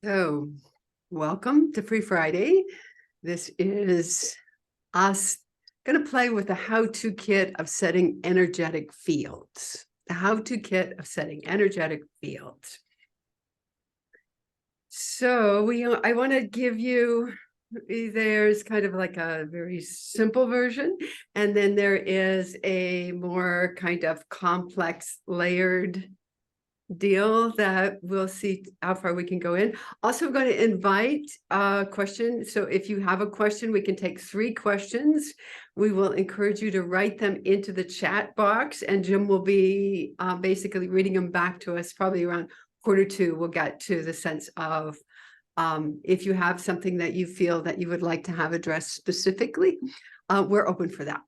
So, welcome to Free Friday. This is us going to play with the how-to kit of setting energetic fields. The how-to kit of setting energetic fields. So, I want to give you, there's kind of like a very simple version, and then there is a more kind of complex, layered deal that we'll see how far we can go in. Also, I'm going to invite a question. So if you have a question, we can take 3 questions. We will encourage you to write them into the chat box, and Jim will be basically reading them back to us probably around 1:45. We'll get to the sense of if you have something that you feel that you would like to have addressed specifically, we're open for that.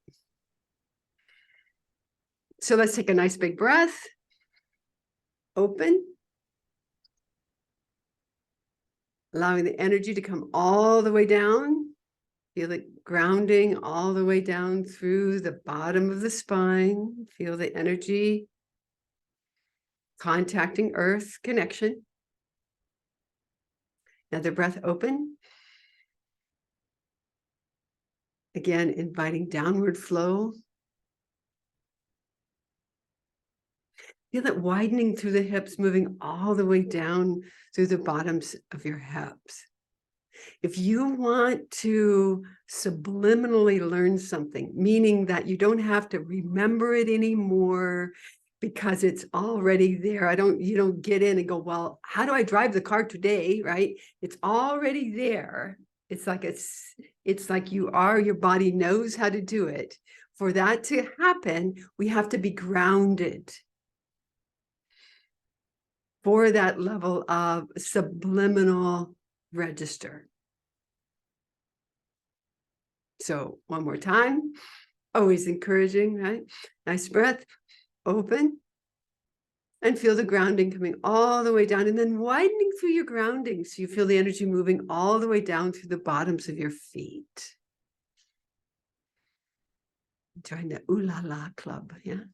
So let's take a nice big breath. Open, allowing the energy to come all the way down. Feel it grounding all the way down through the bottom of the spine. Feel the energy contacting earth connection. Another breath, open. Again, inviting downward flow. Feel it widening through the hips, moving all the way down through the bottoms of your hips. If you want to subliminally learn something, meaning that you don't have to remember it anymore because it's already there. You don't get in and go, well, how do I drive the car today? Right? It's already there. It's like your body knows how to do it. For that to happen, we have to be grounded for that level of subliminal register. So one more time, always encouraging, right? Nice breath, open, and feel the grounding coming all the way down and then widening through your grounding. So you feel the energy moving all the way down through the bottoms of your feet. Join the ooh la la club, yeah?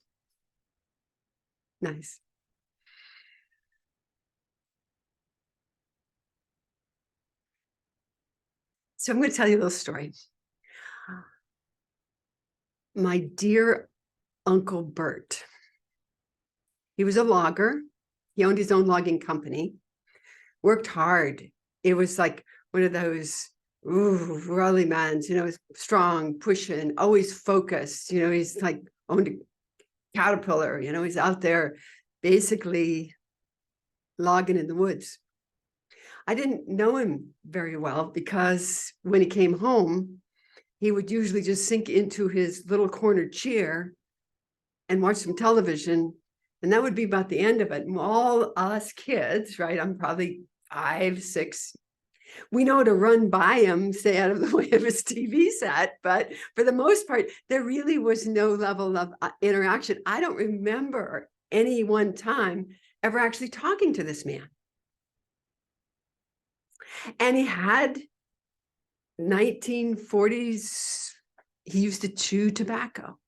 Nice. So I'm going to tell you a little story. My dear Uncle Bert, he was a logger. He owned his own logging company, worked hard. It was like one of those rally mans, strong, pushing, always focused. He's like owned a Caterpillar, he's out there basically logging in the woods. I didn't know him very well because when he came home, he would usually just sink into his little corner chair and watch some television. And that would be about the end of it. And all us kids, right? I'm probably 5, 6. We know to run by him, stay out of the way of his TV set. But for the most part, there really was no level of interaction. I don't remember any one time ever actually talking to this man. And he had 1940s, he used to chew tobacco.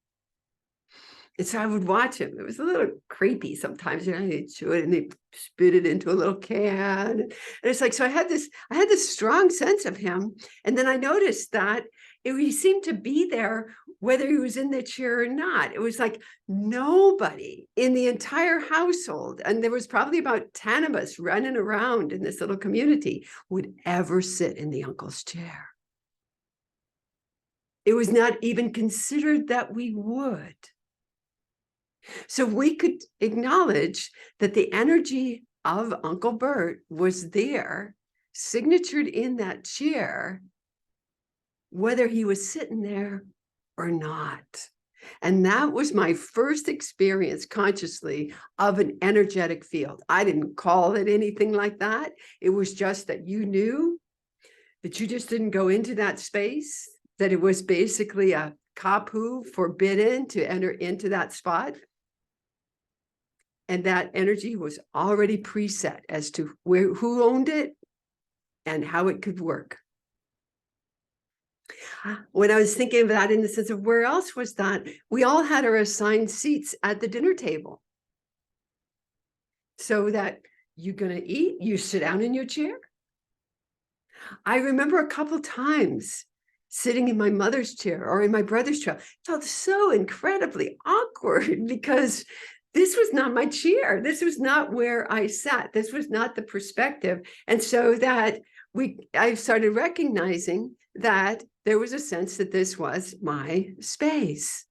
And so I would watch him. It was a little creepy sometimes, he'd chew it and he'd spit it into a little can. And it's like, so I had this strong sense of him. And then I noticed that he seemed to be there, whether he was in the chair or not. It was like nobody in the entire household, and there was probably about 10 of us running around in this little community, would ever sit in the uncle's chair. It was not even considered that we would. So we could acknowledge that the energy of Uncle Bert was there, signatured in that chair, whether he was sitting there or not. And that was my first experience consciously of an energetic field. I didn't call it anything like that. It was just that you knew that you just didn't go into that space, that it was basically a kapu, forbidden to enter into that spot. And that energy was already preset as to who owned it and how it could work. When I was thinking of that in the sense of where else was that, we all had our assigned seats at the dinner table. So that you're going to eat, you sit down in your chair, I remember a couple times sitting in my mother's chair or in my brother's chair. It felt so incredibly awkward because this was not my chair. This was not where I sat. This was not the perspective. And so that I started recognizing that there was a sense that this was my space.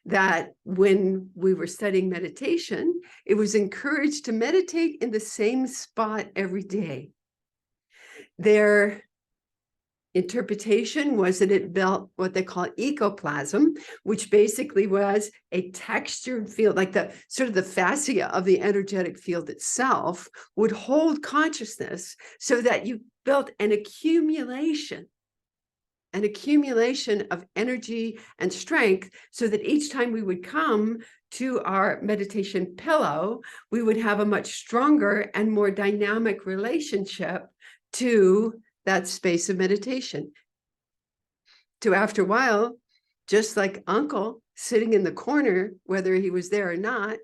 That when we were studying meditation, it was encouraged to meditate in the same spot every day. Their interpretation was that it built what they call ecoplasm, which basically was a textured field, like the sort of the fascia of the energetic field itself would hold consciousness, so that you built an accumulation of energy and strength, so that each time we would come to our meditation pillow, we would have a much stronger and more dynamic relationship to that space of meditation. So after a while, just like Uncle sitting in the corner, whether he was there or not,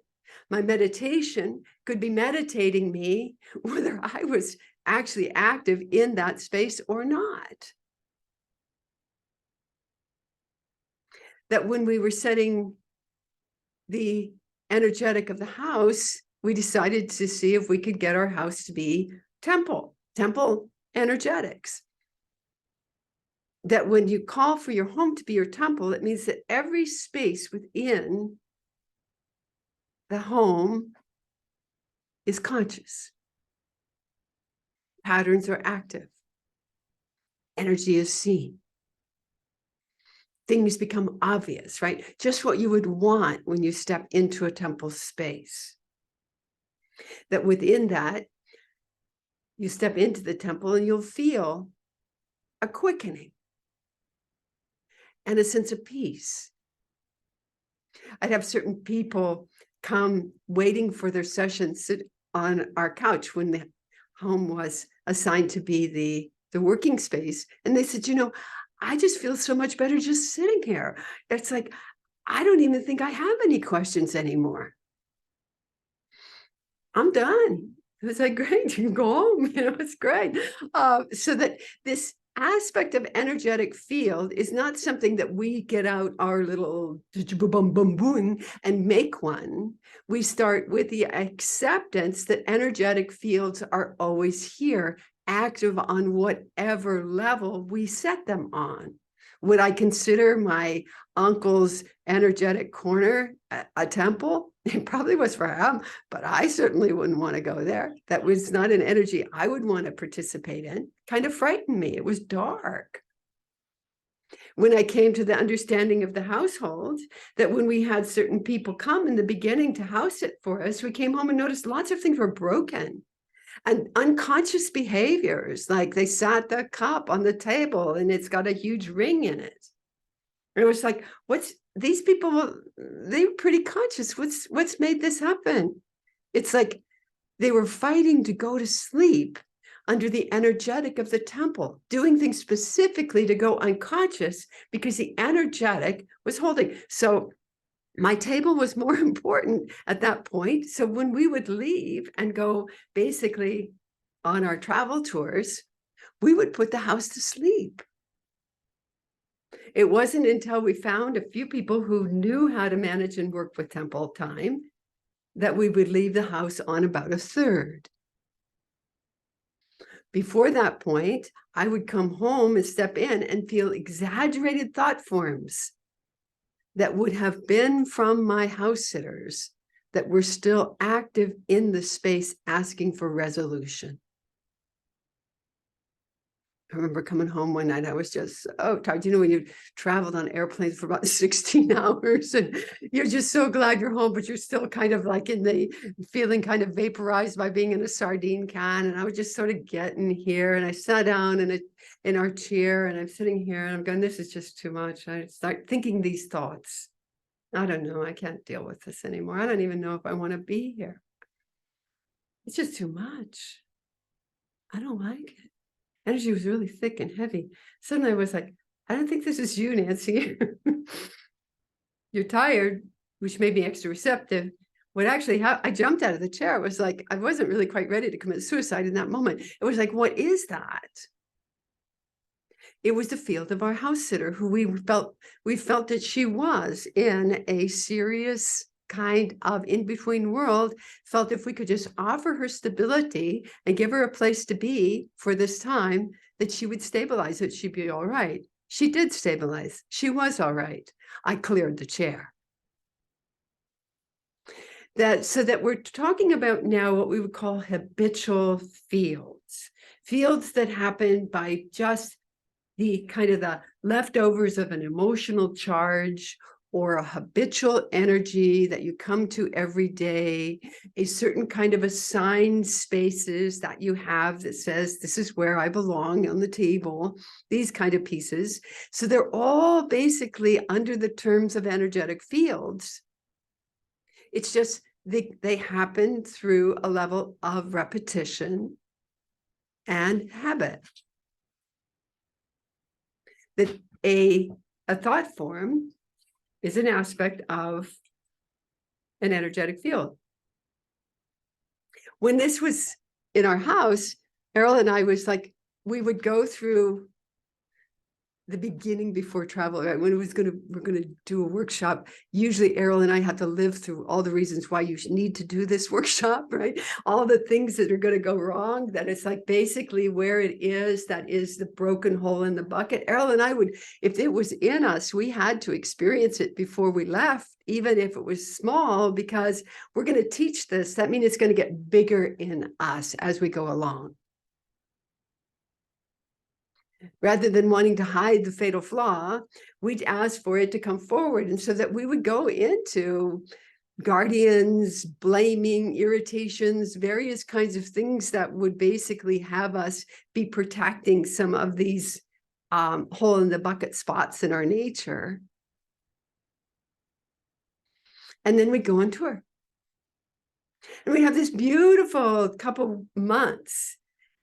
my meditation could be meditating me, whether I was actually active in that space or not. That when we were setting the energetic of the house, we decided to see if we could get our house to be temple energetics. That when you call for your home to be your temple, it means that every space within the home is conscious. Patterns are active. Energy is seen. Things become obvious, right? Just what you would want when you step into a temple space. That within that, you step into the temple and you'll feel a quickening and a sense of peace. I'd have certain people come waiting for their session, sit on our couch when the home was assigned to be the working space. And they said, I just feel so much better just sitting here. It's like, I don't even think I have any questions anymore. I'm done. It was like, great, you can go home, it's great. So that this aspect of energetic field is not something that we get out our little boom, boom, boom and make one. We start with the acceptance that energetic fields are always here, active on whatever level we set them on. Would I consider my uncle's energetic corner a temple? It probably was for him, but I certainly wouldn't want to go there. That was not an energy I would want to participate in. Kind of frightened me. It was dark. When I came to the understanding of the household, that when we had certain people come in the beginning to house it for us, we came home and noticed lots of things were broken. And unconscious behaviors, like they sat the cup on the table and it's got a huge ring in it. And it was like, these people, they were pretty conscious. What's made this happen? It's like they were fighting to go to sleep under the energetic of the temple, doing things specifically to go unconscious because the energetic was holding. So my table was more important at that point. So when we would leave and go basically on our travel tours, we would put the house to sleep. It wasn't until we found a few people who knew how to manage and work with temple time that we would leave the house on about a third. Before that point, I would come home and step in and feel exaggerated thought forms that would have been from my house sitters that were still active in the space asking for resolution. I remember coming home one night, I was just so tired. When you traveled on airplanes for about 16 hours and you're just so glad you're home, but you're still kind of like feeling kind of vaporized by being in a sardine can. And I was just sort of getting here and I sat down in our chair and I'm sitting here and I'm going, this is just too much. I start thinking these thoughts. I don't know. I can't deal with this anymore. I don't even know if I want to be here. It's just too much. I don't like it. Energy was really thick and heavy. Suddenly I was like, I don't think this is you, Nancy. You're tired, which made me extra receptive. what actually happened, I jumped out of the chair. It was like, I wasn't really quite ready to commit suicide in that moment. It was like, what is that? It was the field of our house sitter, who we felt that she was in a serious kind of in-between world, felt if we could just offer her stability and give her a place to be for this time, that she would stabilize, that she'd be all right. She did stabilize. She was all right. I cleared the chair. So that we're talking about now what we would call habitual fields that happen by just the kind of the leftovers of an emotional charge or a habitual energy that you come to every day, a certain kind of assigned spaces that you have that says, this is where I belong on the table, these kind of pieces. So they're all basically under the terms of energetic fields. It's just they happen through a level of repetition and habit. That a thought form is an aspect of an energetic field. When this was in our house, Errol and I was like, we would go through the beginning before travel, right? When we're gonna do a workshop, usually Errol and I have to live through all the reasons why you need to do this workshop, right? All the things that are gonna go wrong, that it's like basically where it is, that is the broken hole in the bucket. Errol and I would, if it was in us, we had to experience it before we left, even if it was small, because we're gonna teach this. That means it's gonna get bigger in us as we go along. Rather than wanting to hide the fatal flaw, we'd ask for it to come forward. And so that we would go into guardians, blaming, irritations, various kinds of things that would basically have us be protecting some of these hole in the bucket spots in our nature. And then we'd go on tour. And we have this beautiful couple months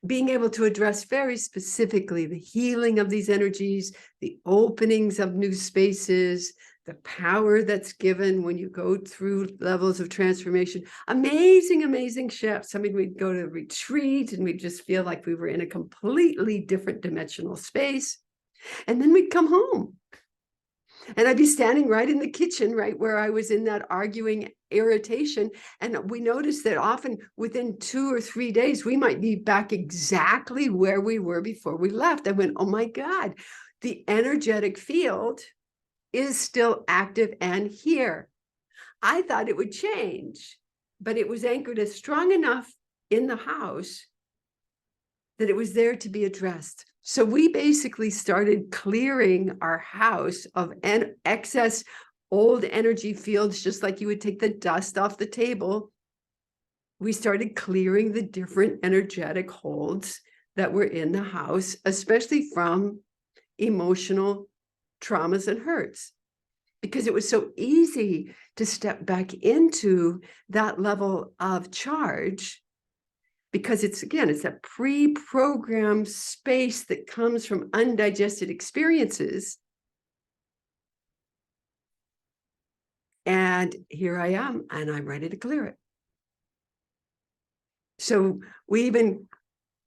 being able to address very specifically the healing of these energies, the openings of new spaces, the power that's given when you go through levels of transformation. Amazing, amazing shifts. I mean, we'd go to a retreat and we'd just feel like we were in a completely different dimensional space. And then we'd come home. And I'd be standing right in the kitchen, right where I was in that arguing irritation. And we noticed that often within 2 or 3 days, we might be back exactly where we were before we left. I went, oh my God, the energetic field is still active and here. I thought it would change, but it was anchored as strong enough in the house that it was there to be addressed. So we basically started clearing our house of excess old energy fields, just like you would take the dust off the table. We started clearing the different energetic holds that were in the house, especially from emotional traumas and hurts, because it was so easy to step back into that level of charge. Because it's, again, it's a pre-programmed space that comes from undigested experiences. And here I am, and I'm ready to clear it. So we even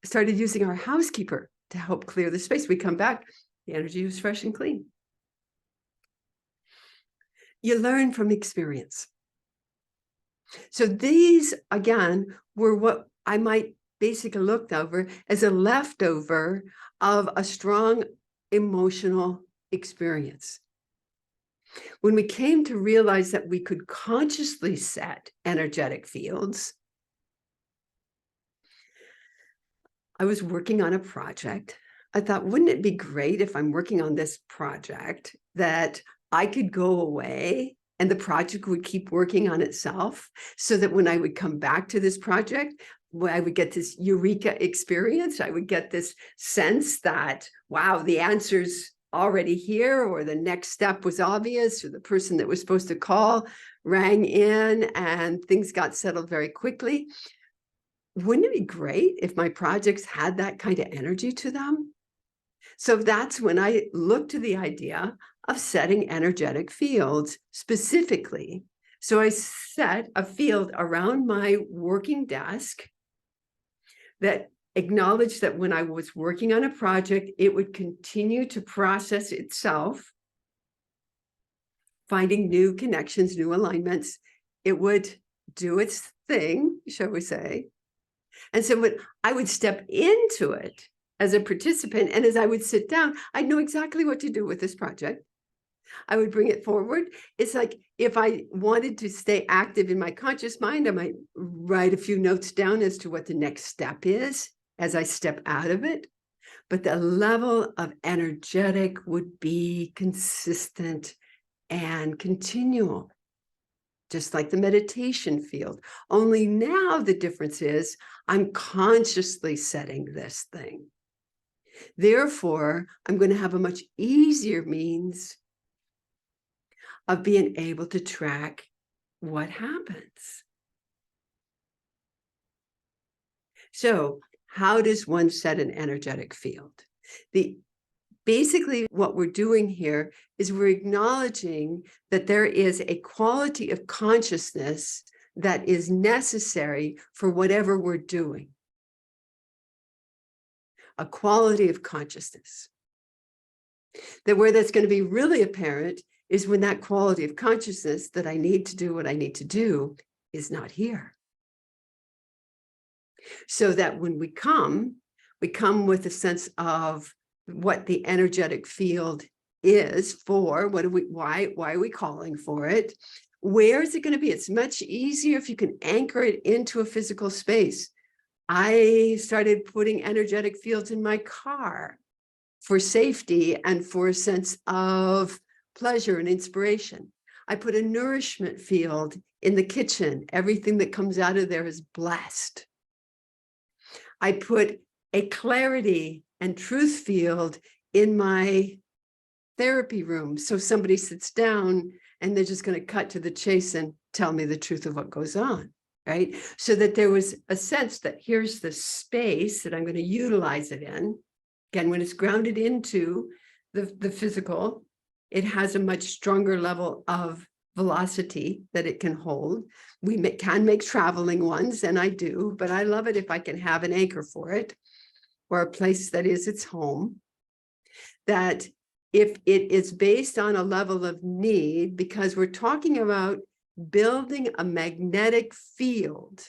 started using our housekeeper to help clear the space. We come back, the energy was fresh and clean. You learn from experience. So these, again, were what I might basically looked over as a leftover of a strong emotional experience. When we came to realize that we could consciously set energetic fields, I was working on a project. I thought, wouldn't it be great if I'm working on this project that I could go away and the project would keep working on itself, so that when I would come back to this project, I would get this eureka experience. I would get this sense that, wow, the answer's already here, or the next step was obvious, or the person that was supposed to call rang in and things got settled very quickly. Wouldn't it be great if my projects had that kind of energy to them? So that's when I looked to the idea of setting energetic fields specifically So I set a field around my working desk that acknowledged that when I was working on a project, it would continue to process itself, finding new connections, new alignments. It would do its thing, shall we say. And so when I would step into it as a participant, and as I would sit down, I'd know exactly what to do with this project. I would bring it forward. It's like if I wanted to stay active in my conscious mind, I might write a few notes down as to what the next step is as I step out of it. But the level of energetic would be consistent and continual, just like the meditation field. Only now the difference is I'm consciously setting this thing. Therefore, I'm going to have a much easier means of being able to track what happens. So how does one set an energetic field? Basically, what we're doing here is we're acknowledging that there is a quality of consciousness that is necessary for whatever we're doing. A quality of consciousness. That where that's going to be really apparent is when that quality of consciousness that I need to do what I need to do is not here. So that when we come with a sense of what the energetic field is for, why are we calling for it? Where is it going to be? It's much easier if you can anchor it into a physical space. I started putting energetic fields in my car for safety and for a sense of pleasure and inspiration. I put a nourishment field in the kitchen. Everything that comes out of there is blessed. I put a clarity and truth field in my therapy room. So somebody sits down and they're just going to cut to the chase and tell me the truth of what goes on, right? So that there was a sense that here's the space that I'm going to utilize it in. Again, when it's grounded into the physical, it has a much stronger level of velocity that it can hold. We can make traveling ones, and I do, but I love it if I can have an anchor for it or a place that is its home. That if it is based on a level of need, because we're talking about building a magnetic field,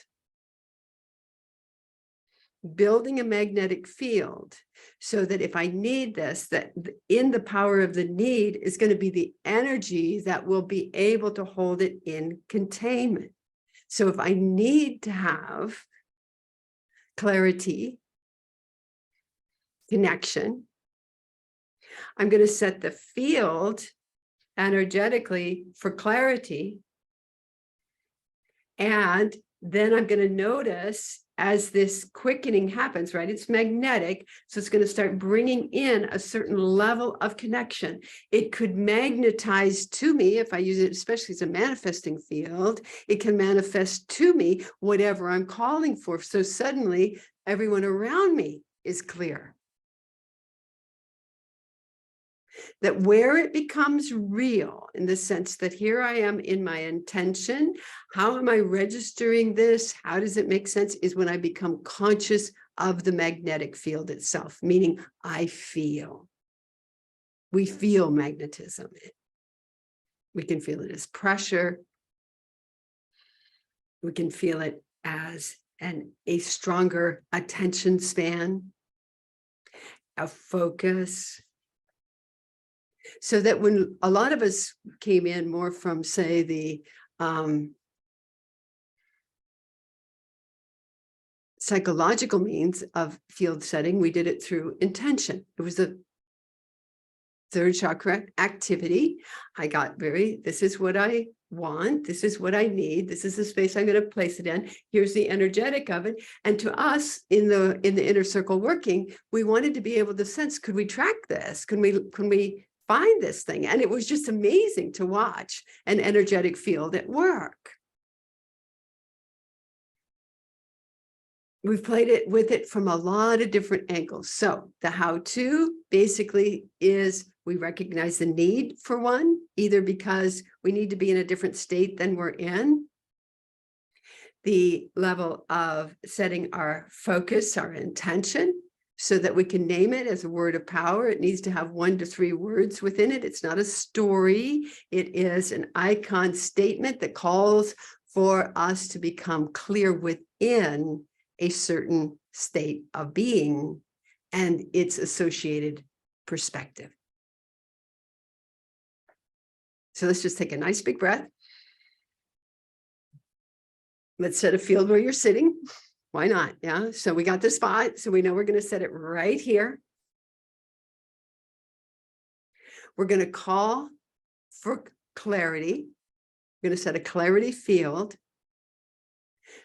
so that if I need this, that in the power of the need is going to be the energy that will be able to hold it in containment. So if I need to have clarity, connection, I'm going to set the field energetically for clarity. And then I'm going to notice as this quickening happens, right? It's magnetic. So it's going to start bringing in a certain level of connection. It could magnetize to me if I use it, especially as a manifesting field, it can manifest to me whatever I'm calling for. So suddenly everyone around me is clear. That where it becomes real in the sense that here I am in my intention, how am I registering this? How does it make sense? Is when I become conscious of the magnetic field itself, meaning I feel. We feel magnetism. We can feel it as pressure. We can feel it as a stronger attention span, a focus. So that when a lot of us came in more from, say, the psychological means of field setting, we did it through intention. It was a third chakra activity. I got this is what I want. This is what I need. This is the space I'm going to place it in. Here's the energetic of it. And to us in the inner circle working, we wanted to be able to sense, could we track this? Can we find this thing? And it was just amazing to watch an energetic field at work. We've played it with it from a lot of different angles. So the how-to basically is we recognize the need for one, either because we need to be in a different state than we're in. The level of setting our focus, our intention, so that we can name it as a word of power. It needs to have 1 to 3 words within it. It's not a story. It is an icon statement that calls for us to become clear within a certain state of being and its associated perspective. So let's just take a nice big breath. Let's set a field where you're sitting. Why not? Yeah. So we got the spot. So we know we're going to set it right here. We're going to call for clarity. We're going to set a clarity field.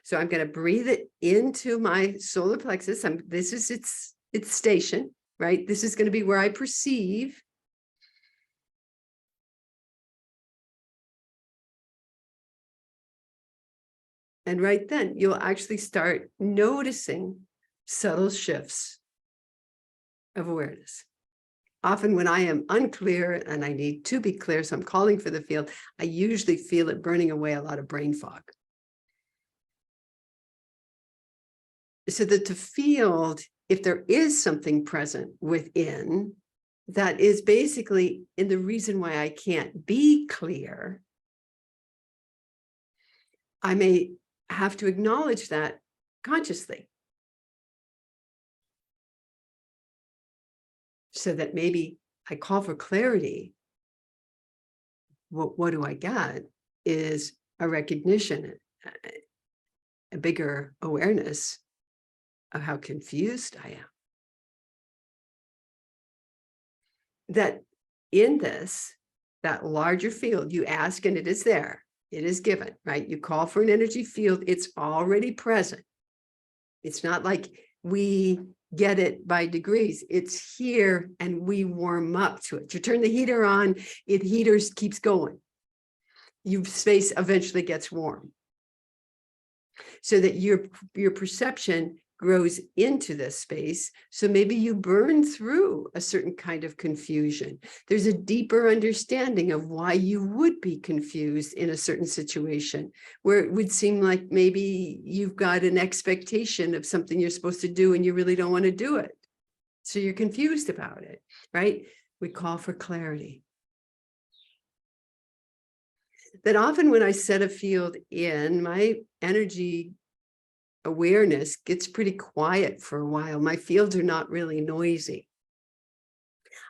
So I'm going to breathe it into my solar plexus. This is its station, right? This is going to be where I perceive. And right then, you'll actually start noticing subtle shifts of awareness. Often when I am unclear and I need to be clear, so I'm calling for the field, I usually feel it burning away a lot of brain fog. So that the field, if there is something present within, that is basically in the reason why I can't be clear, I may have to acknowledge that consciously. So that maybe I call for clarity. What do I get is a recognition, a bigger awareness of how confused I am. That in this, that larger field, you ask and it is there. It is given, right? You call for an energy field, it's already present. It's not like we get it by degrees. It's here and we warm up to it. You turn the heater on, heater keeps going. Your space eventually gets warm. So that your perception grows into this space. So maybe you burn through a certain kind of confusion. There's a deeper understanding of why you would be confused in a certain situation, where it would seem like maybe you've got an expectation of something you're supposed to do and you really don't want to do it. So you're confused about it, right? We call for clarity. That often when I set a field in, my energy awareness gets pretty quiet for a while. My fields are not really noisy.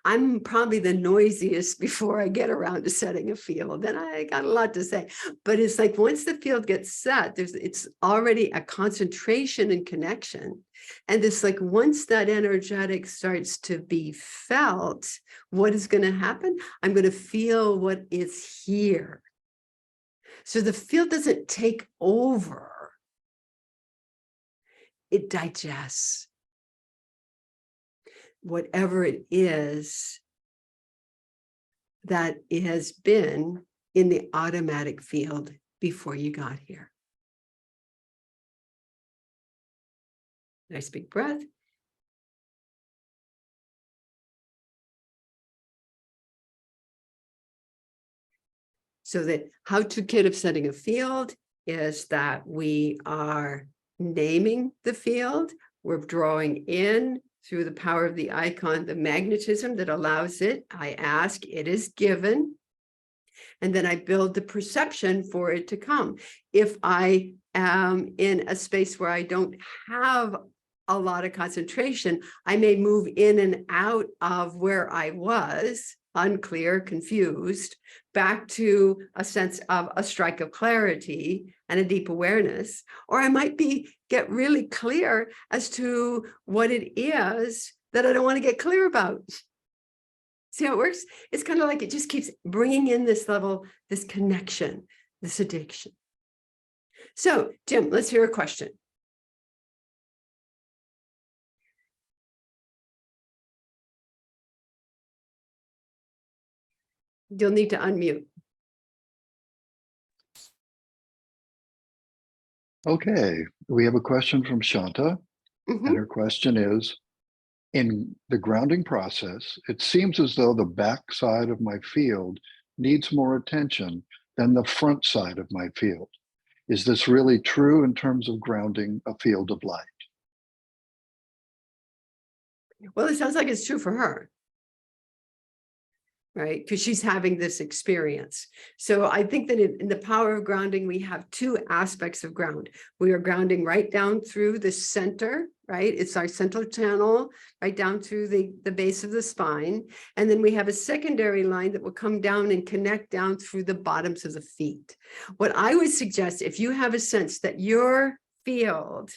I'm probably the noisiest before I get around to setting a field. Then I got a lot to say. But it's like once the field gets set, it's already a concentration and connection. And it's like once that energetic starts to be felt, what is going to happen? I'm going to feel what is here. So the field doesn't take over. It digests whatever it is that it has been in the automatic field before you got here. Nice big breath. So the how-to kit of setting a field is that we are naming the field. We're drawing in through the power of the icon, the magnetism that allows it. I ask, it is given. And then I build the perception for it to come. If I am in a space where I don't have a lot of concentration, I may move in and out of where I was, unclear, confused, back to a sense of a strike of clarity and a deep awareness. Or I might get really clear as to what it is that I don't want to get clear about. See how it works? It's kind of like it just keeps bringing in this level, this connection, this addiction. So, Jim, let's hear a question. You'll need to unmute. Okay, we have a question from Shanta, and her question is, In the grounding process, it seems as though the back side of my field needs more attention than the front side of my field. Is this really true in terms of grounding a field of light? Well, it sounds like it's true for her, right? Because she's having this experience. So I think that in the power of grounding, we have two aspects of ground. We are grounding right down through the center, right? It's our central channel, right down through the base of the spine. And then we have a secondary line that will come down and connect down through the bottoms of the feet. What I would suggest, if you have a sense that your field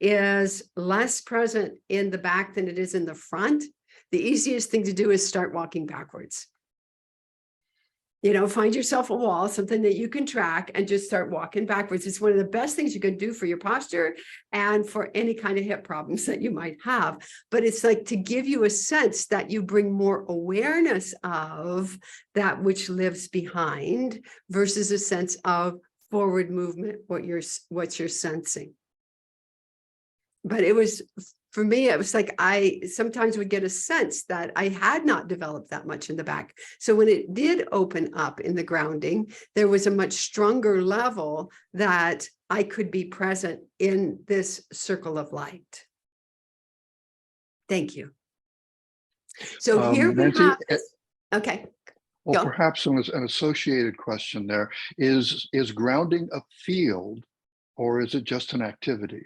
is less present in the back than it is in the front, the easiest thing to do is start walking backwards. Find yourself a wall, something that you can track, and just start walking backwards. It's one of the best things you can do for your posture and for any kind of hip problems that you might have. But it's like to give you a sense that you bring more awareness of that which lives behind versus a sense of forward movement, what you're sensing. But it was, for me, it was like I sometimes would get a sense that I had not developed that much in the back. So when it did open up in the grounding, there was a much stronger level that I could be present in this circle of light. Thank you. So here we Nancy, have this. Okay. well, Go. perhaps an associated question there is grounding a field, or is it just an activity?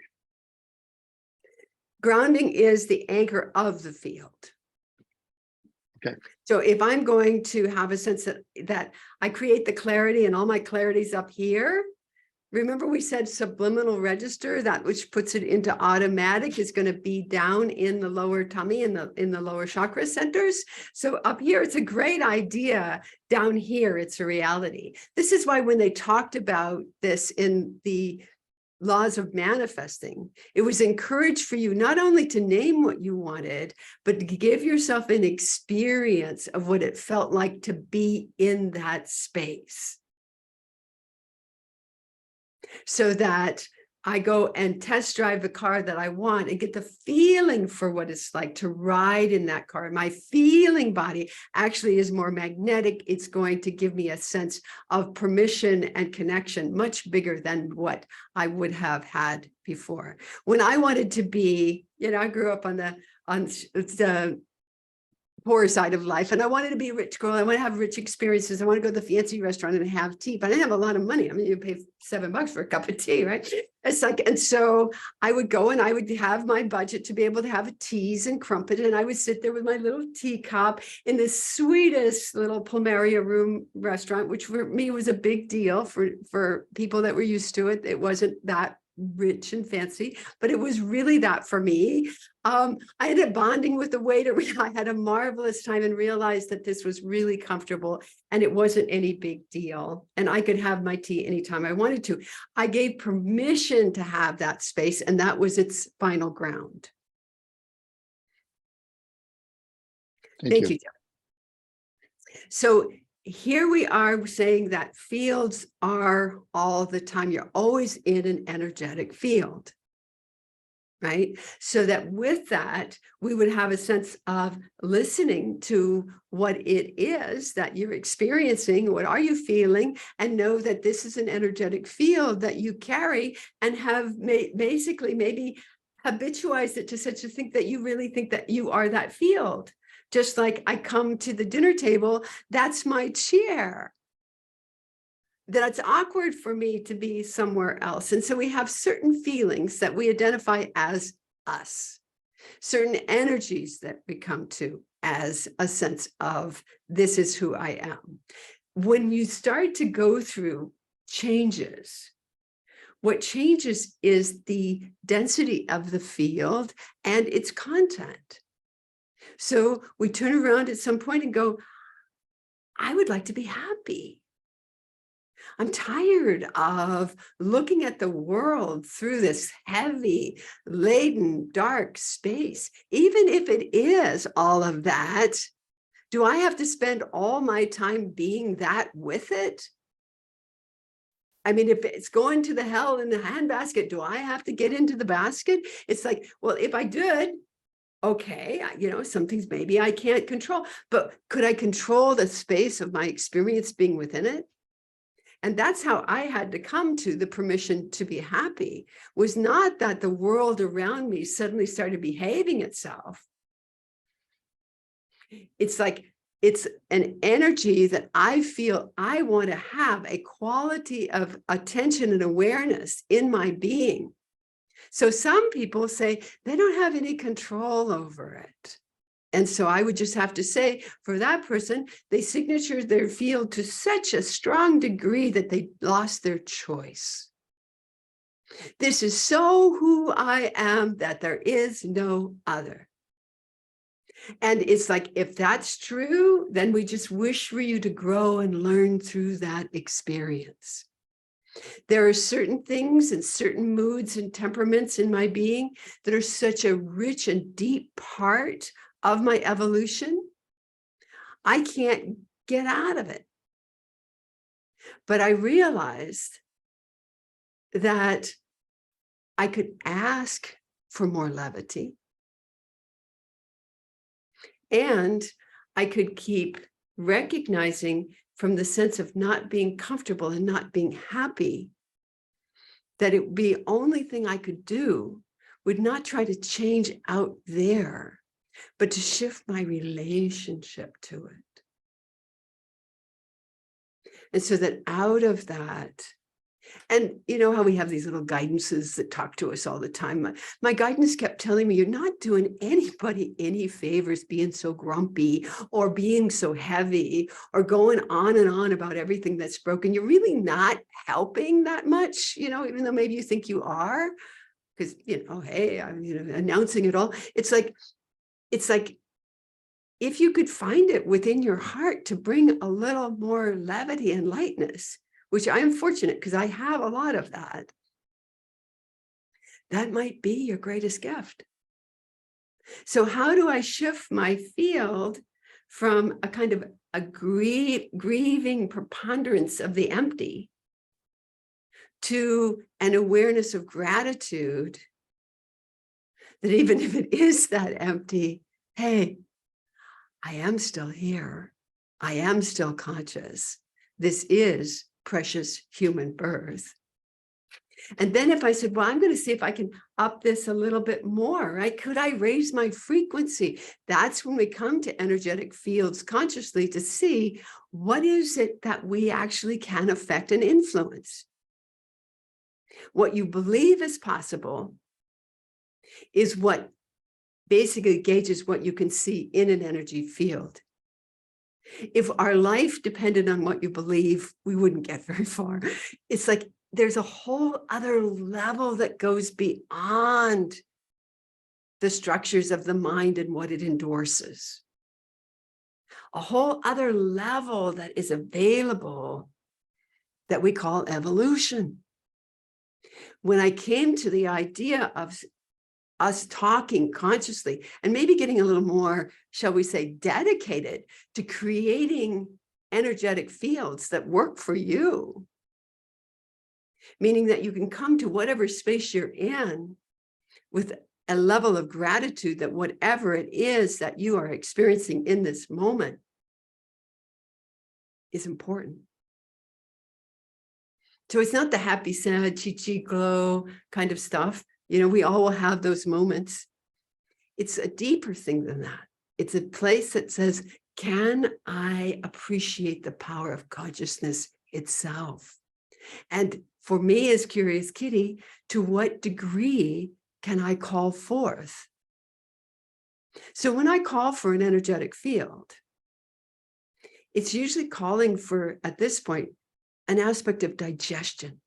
Grounding is the anchor of the field. Okay. So if I'm going to have a sense that I create the clarity and all my clarity's up here, remember we said subliminal register, that which puts it into automatic is going to be down in the lower tummy, in the lower chakra centers. So up here, it's a great idea. Down here, it's a reality. This is why when they talked about this in the laws of manifesting, it was encouraged for you not only to name what you wanted, but to give yourself an experience of what it felt like to be in that space. So that I go and test drive the car that I want and get the feeling for what it's like to ride in that car. My feeling body actually is more magnetic. It's going to give me a sense of permission and connection, much bigger than what I would have had before. When I wanted to be, I grew up on the poor side of life, and I wanted to be a rich girl. I want to have rich experiences. I want to go to the fancy restaurant and have tea, but I didn't have a lot of money. I mean, you pay $7 for a cup of tea, right? It's like, and so I would go and I would have my budget to be able to have teas and crumpet, and I would sit there with my little teacup in the sweetest little Plumeria room restaurant, which for me was a big deal. For people that were used to it, it wasn't that rich and fancy, but it was really that for me. I ended up bonding with the waiter. I had a marvelous time and realized that this was really comfortable and it wasn't any big deal. And I could have my tea anytime I wanted to. I gave permission to have that space, and that was its final ground. Thank you, Joe. So here we are saying that fields are all the time. You're always in an energetic field, right? So that with that, we would have a sense of listening to what it is that you're experiencing. What are you feeling? And know that this is an energetic field that you carry, and have basically maybe habitualized it to such a thing that you really think that you are that field. Just like I come to the dinner table, that's my chair. That's awkward for me to be somewhere else. And so we have certain feelings that we identify as us, certain energies that we come to as a sense of this is who I am. When you start to go through changes, what changes is the density of the field and its content. So we turn around at some point and go, I would like to be happy. I'm tired of looking at the world through this heavy, laden, dark space. Even if it is all of that, do I have to spend all my time being that with it? I mean, if it's going to the hell in the handbasket, do I have to get into the basket? It's like, well, if I did, okay, some things maybe I can't control, but could I control the space of my experience being within it? And that's how I had to come to the permission to be happy, was not that the world around me suddenly started behaving itself. It's like, it's an energy that I feel I want to have a quality of attention and awareness in my being. So some people say they don't have any control over it. And so I would just have to say, for that person, they signatured their field to such a strong degree that they lost their choice. This is so who I am that there is no other. And it's like, if that's true, then we just wish for you to grow and learn through that experience. There are certain things and certain moods and temperaments in my being that are such a rich and deep part of my evolution. I can't get out of it. But I realized that I could ask for more levity. And I could keep recognizing from the sense of not being comfortable and not being happy, that it would be the only thing I could do would not try to change out there, but to shift my relationship to it. And so that out of that, and you know how we have these little guidances that talk to us all the time. My guidance kept telling me, you're not doing anybody any favors being so grumpy or being so heavy or going on and on about everything that's broken. You're really not helping that much, even though maybe you think you are, because, hey, I'm announcing it all. It's like, if you could find it within your heart to bring a little more levity and lightness, which I am fortunate because I have a lot of that, that might be your greatest gift. So how do I shift my field from a kind of a grieving preponderance of the empty to an awareness of gratitude, that even if it is that empty, hey, I am still here. I am still conscious. This is precious human birth. And then if I said, well, I'm going to see if I can up this a little bit more, right? Could I raise my frequency? That's when we come to energetic fields consciously to see what is it that we actually can affect and influence. What you believe is possible is what basically gauges what you can see in an energy field. If our life depended on what you believe, we wouldn't get very far. It's like there's a whole other level that goes beyond the structures of the mind and what it endorses. A whole other level that is available that we call evolution. When I came to the idea of us talking consciously and maybe getting a little more, shall we say, dedicated to creating energetic fields that work for you, meaning that you can come to whatever space you're in with a level of gratitude that whatever it is that you are experiencing in this moment is important. So it's not the happy, sad, chi-chi, glow kind of stuff. We all will have those moments. It's a deeper thing than that. It's a place that says, can I appreciate the power of consciousness itself? And for me as Curious Kitty, to what degree can I call forth? So when I call for an energetic field, it's usually calling for, at this point, an aspect of digestion.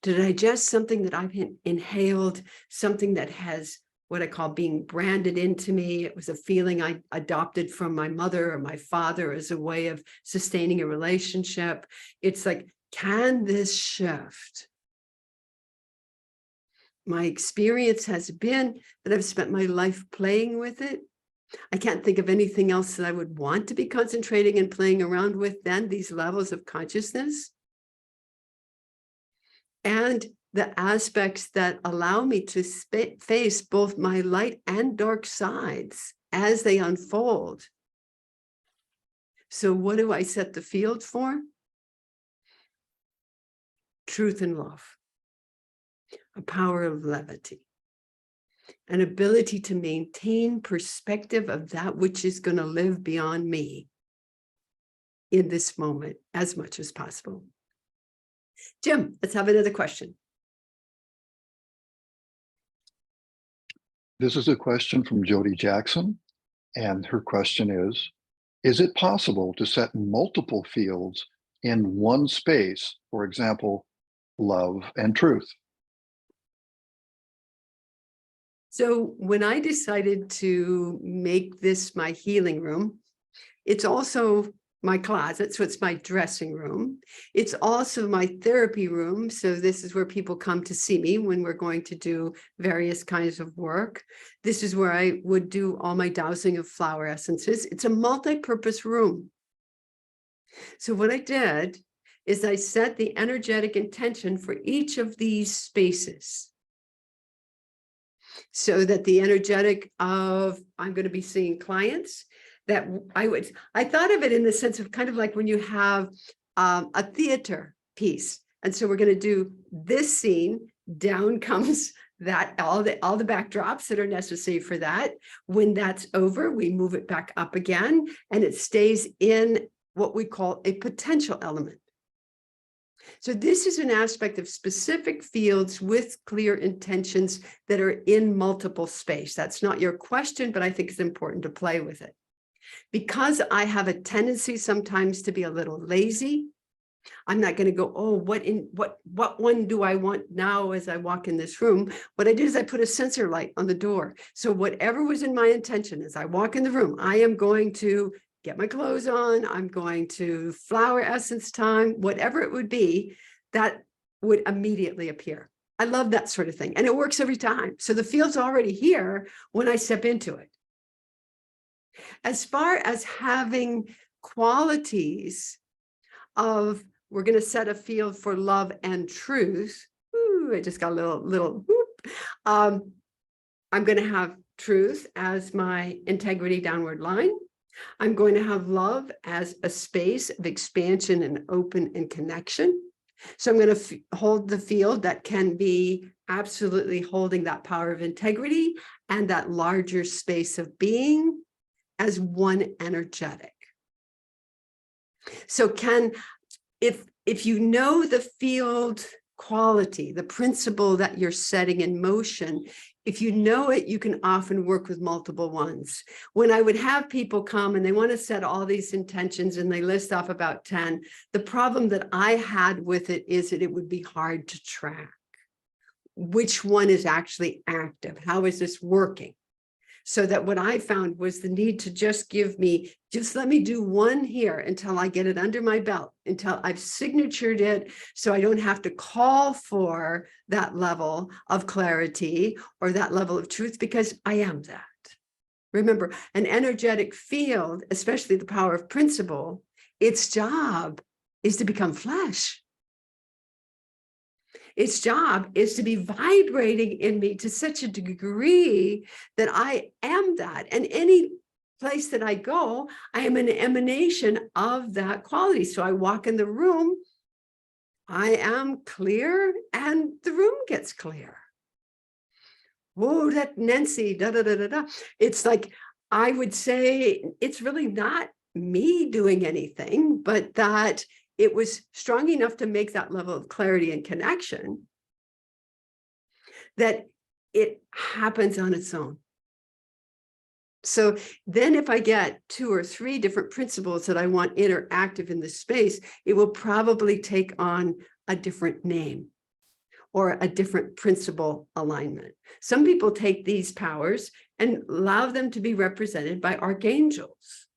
To digest something that I've inhaled, something that has what I call being branded into me. It was a feeling I adopted from my mother or my father as a way of sustaining a relationship. It's like, can this shift? My experience has been that I've spent my life playing with it. I can't think of anything else that I would want to be concentrating and playing around with than these levels of consciousness. And the aspects that allow me to face both my light and dark sides as they unfold. So what do I set the field for? Truth and love, a power of levity, an ability to maintain perspective of that which is going to live beyond me in this moment as much as possible. Jim, let's have another question. This is a question from Jody Jackson, and her question is it possible to set multiple fields in one space, for example, love and truth? So when I decided to make this my healing room, it's also my closet, so it's my dressing room. It's also my therapy room. So this is where people come to see me when we're going to do various kinds of work. This is where I would do all my dowsing of flower essences. It's a multi-purpose room. So what I did is I set the energetic intention for each of these spaces, so that the energetic of I'm going to be seeing clients, that I thought of it in the sense of kind of like when you have a theater piece. And so we're going to do this scene, down comes that all the backdrops that are necessary for that. When that's over, we move it back up again, and it stays in what we call a potential element. So this is an aspect of specific fields with clear intentions that are in multiple space. That's not your question, but I think it's important to play with it. Because I have a tendency sometimes to be a little lazy, I'm not going to go, oh, what one do I want now as I walk in this room? What I did is I put a sensor light on the door. So whatever was in my intention as I walk in the room, I am going to get my clothes on, I'm going to flower essence time, whatever it would be, that would immediately appear. I love that sort of thing. And it works every time. So the field's already here when I step into it. As far as having qualities of, we're going to set a field for love and truth. Ooh, I just got a little whoop. I'm going to have truth as my integrity downward line. I'm going to have love as a space of expansion and open and connection. So I'm going to hold the field that can be absolutely holding that power of integrity and that larger space of being as one energetic. So if you know the field quality, the principle that you're setting in motion, if you know it, you can often work with multiple ones. When I would have people come and they want to set all these intentions and they list off about 10, the problem that I had with it is that it would be hard to track. Which one is actually active? How is this working? So that what I found was the need to just let me do one here until I get it under my belt, until I've signatured it, so I don't have to call for that level of clarity or that level of truth, because I am that. Remember, an energetic field, especially the power of principle, its job is to become flesh. Its job is to be vibrating in me to such a degree that I am that. And any place that I go, I am an emanation of that quality. So I walk in the room, I am clear, and the room gets clear. Whoa, that Nancy, da da da da da. It's like, I would say it's really not me doing anything, but that it was strong enough to make that level of clarity and connection that it happens on its own. So then if I get 2 or 3 different principles that I want interactive in this space, it will probably take on a different name or a different principle alignment. Some people take these powers and allow them to be represented by archangels,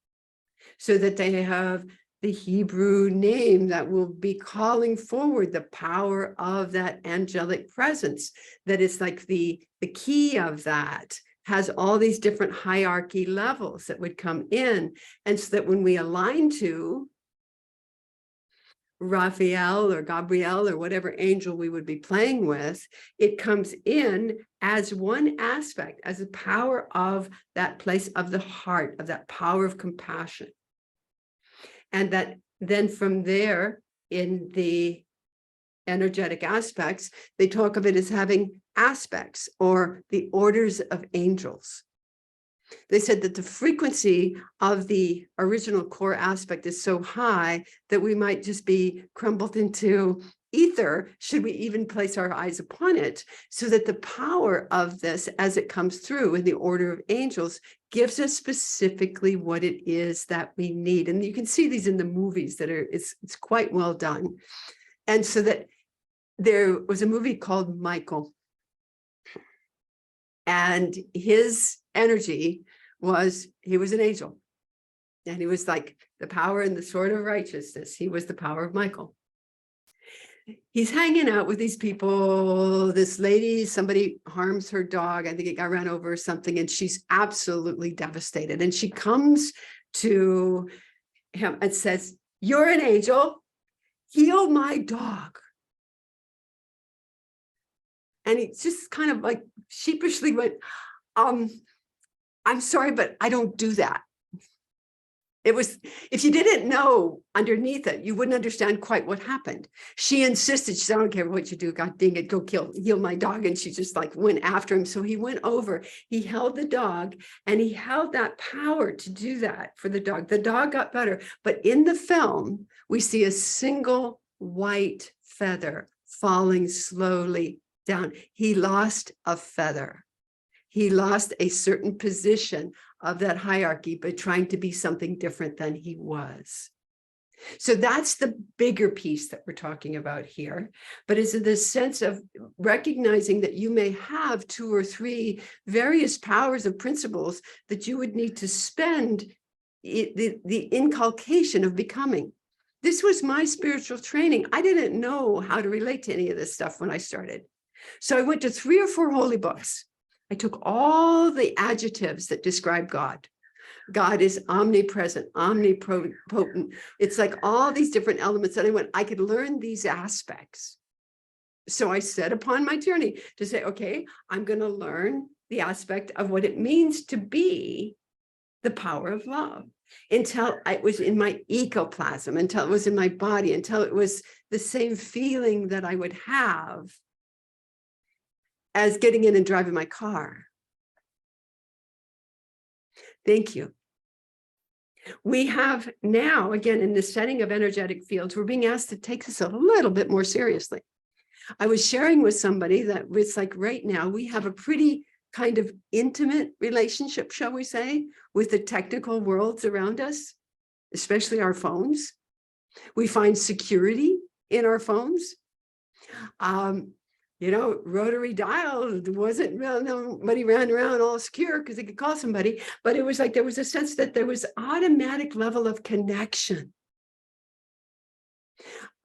so that they have the Hebrew name that will be calling forward the power of that angelic presence. That is like the key of that has all these different hierarchy levels that would come in. And so that when we align to Raphael or Gabriel or whatever angel we would be playing with, it comes in as one aspect, as a power of that place of the heart, of that power of compassion. And that then from there, in the energetic aspects, they talk of it as having aspects or the orders of angels. They said that the frequency of the original core aspect is so high that we might just be crumbled into ether, should we even place our eyes upon it, so that the power of this, as it comes through in the order of angels, gives us specifically what it is that we need. And you can see these in the movies that are, it's quite well done. And so that there was a movie called Michael, and his energy was, he was an angel, and he was like the power and the sword of righteousness. He was the power of Michael. He's hanging out with these people. This lady, somebody harms her dog. I think it got ran over or something, and she's absolutely devastated. And she comes to him and says, "You're an angel, heal my dog." And he just kind of like sheepishly went, "I'm sorry, but I don't do that." It was, if you didn't know underneath it, you wouldn't understand quite what happened. She insisted, she said, "I don't care what you do, God dang it, go heal my dog." And she just like went after him. So he went over, he held the dog, and he held that power to do that for the dog. The dog got better. But in the film, we see a single white feather falling slowly down. He lost a feather. He lost a certain position of that hierarchy, but trying to be something different than he was. So that's the bigger piece that we're talking about here. But is it the sense of recognizing that you may have 2 or 3 various powers of principles that you would need to spend the inculcation of becoming. This was my spiritual training. I didn't know how to relate to any of this stuff when I started. So I went to 3 or 4 holy books. I took all the adjectives that describe God. God is omnipresent, omnipotent. It's like all these different elements that I went, I could learn these aspects. So I set upon my journey to say, okay, I'm going to learn the aspect of what it means to be the power of love, until it was in my ecoplasm, until it was in my body, until it was the same feeling that I would have as getting in and driving my car. Thank you. We have now, again, in the setting of energetic fields, we're being asked to take this a little bit more seriously. I was sharing with somebody that it's like right now we have a pretty kind of intimate relationship, shall we say, with the technical worlds around us, especially our phones. We find security in our phones. You know, rotary dial wasn't real, nobody ran around all secure because they could call somebody, but it was like there was a sense that there was automatic level of connection.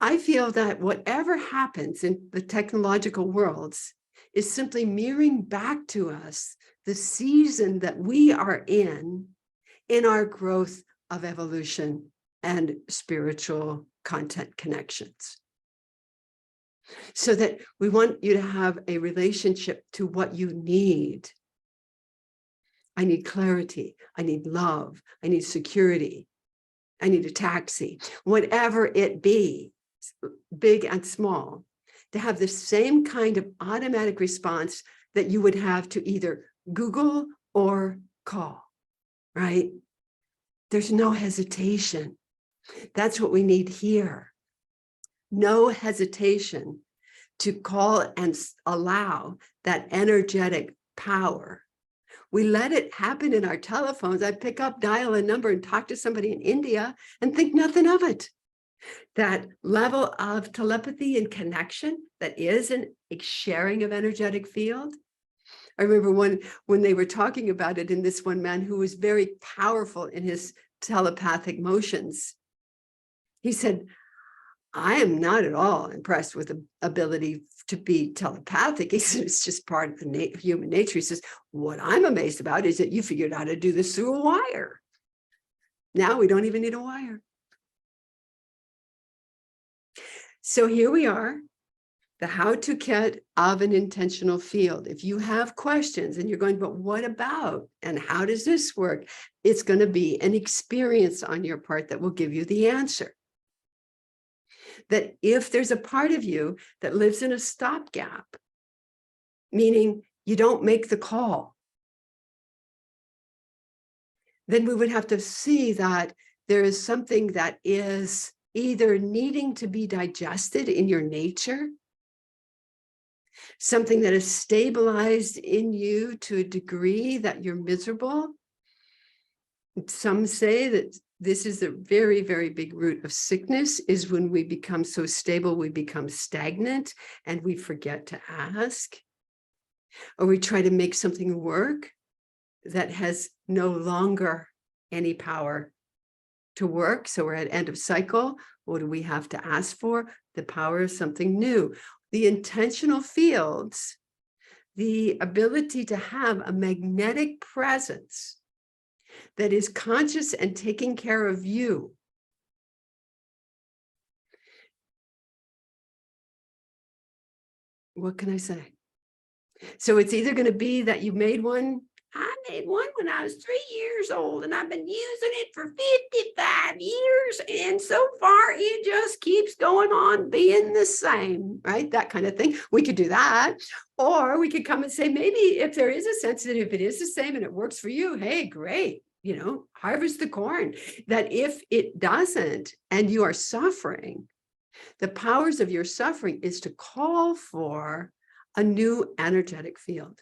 I feel that whatever happens in the technological worlds is simply mirroring back to us the season that we are in our growth of evolution and spiritual content connections. So that we want you to have a relationship to what you need. I need clarity. I need love. I need security. I need a taxi. Whatever it be, big and small, to have the same kind of automatic response that you would have to either Google or call, right? There's no hesitation. That's what we need here. No hesitation to call and allow that energetic power. We let it happen in our telephones. I pick up, dial a number, and talk to somebody in India and think nothing of it. That level of telepathy and connection that is a sharing of energetic field. I remember when they were talking about it in this one man who was very powerful in his telepathic motions. He said, I am not at all impressed with the ability to be telepathic. He said, it's just part of the human nature. He says, what I'm amazed about is that you figured out how to do this through a wire. Now we don't even need a wire. So here we are, the how-to kit of an intentional field. If you have questions and you're going, but what about, and how does this work? It's going to be an experience on your part that will give you the answer. That if there's a part of you that lives in a stopgap, meaning you don't make the call, then we would have to see that there is something that is either needing to be digested in your nature, something that is stabilized in you to a degree that you're miserable. Some say that this is a very, very big root of sickness, is when we become so stable, we become stagnant and we forget to ask, or we try to make something work that has no longer any power to work. So we're at end of cycle. What do we have to ask for? The power of something new. The intentional fields, the ability to have a magnetic presence that is conscious and taking care of you. What can I say? So it's either going to be that you made one. I made one when I was 3 years old, and I've been using it for 55 years. And so far, it just keeps going on being the same, right? That kind of thing. We could do that. Or we could come and say, maybe if there is a sense that if it is the same and it works for you, hey, great, harvest the corn. That if it doesn't, and you are suffering, the powers of your suffering is to call for a new energetic field.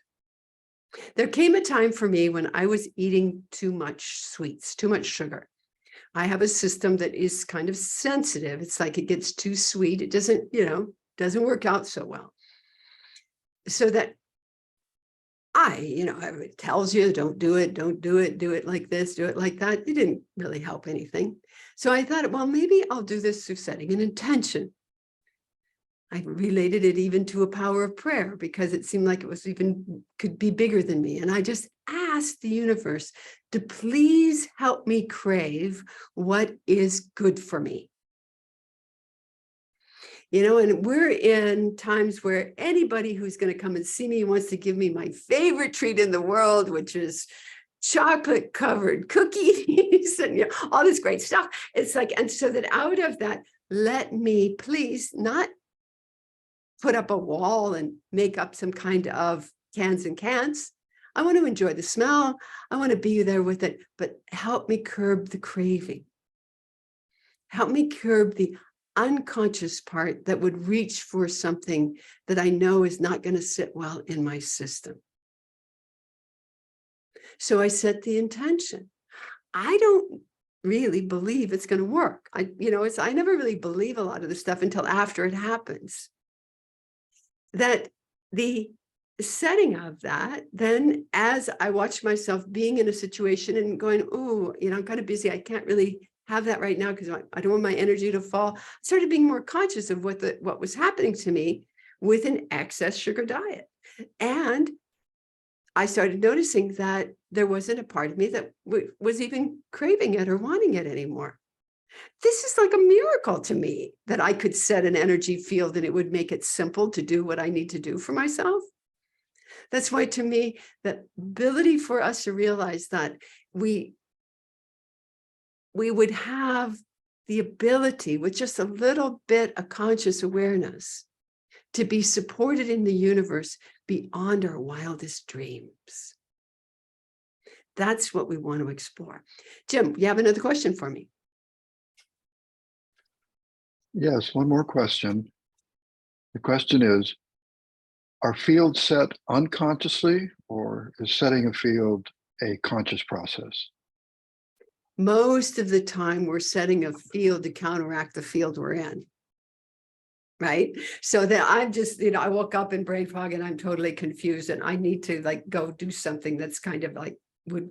There came a time for me when I was eating too much sweets, too much sugar. I have a system that is kind of sensitive. It's like it gets too sweet. It doesn't work out so well. So that it tells you, don't do it, do it like this, do it like that. It didn't really help anything. So I thought, well, maybe I'll do this through setting an intention. I related it even to a power of prayer because it seemed like it was could be bigger than me. And I just asked the universe to please help me crave what is good for me. And we're in times where anybody who's going to come and see me wants to give me my favorite treat in the world, which is chocolate covered cookies and all this great stuff. It's like, and so that out of that, let me please not put up a wall and make up some kind of cans and cans. I want to enjoy the smell. I want to be there with it, but help me curb the craving. Help me curb the unconscious part that would reach for something that I know is not going to sit well in my system. So I set the intention. I don't really believe it's going to work. I never really believe a lot of the stuff until after it happens. That the setting of that, then as I watch myself being in a situation and going, oh, I'm kind of busy. I can't really have that right now because I don't want my energy to fall. I started being more conscious of what was happening to me with an excess sugar diet. And I started noticing that there wasn't a part of me that was even craving it or wanting it anymore. This is like a miracle to me that I could set an energy field and it would make it simple to do what I need to do for myself. That's why, to me, the ability for us to realize that we would have the ability with just a little bit of conscious awareness to be supported in the universe beyond our wildest dreams. That's what we want to explore. Jim, you have another question for me? Yes, one more question. The question is, are fields set unconsciously, or is setting a field a conscious process? Most of the time we're setting a field to counteract the field we're in. Right? So that I'm just, I woke up in brain fog and I'm totally confused and I need to go do something that's kind of would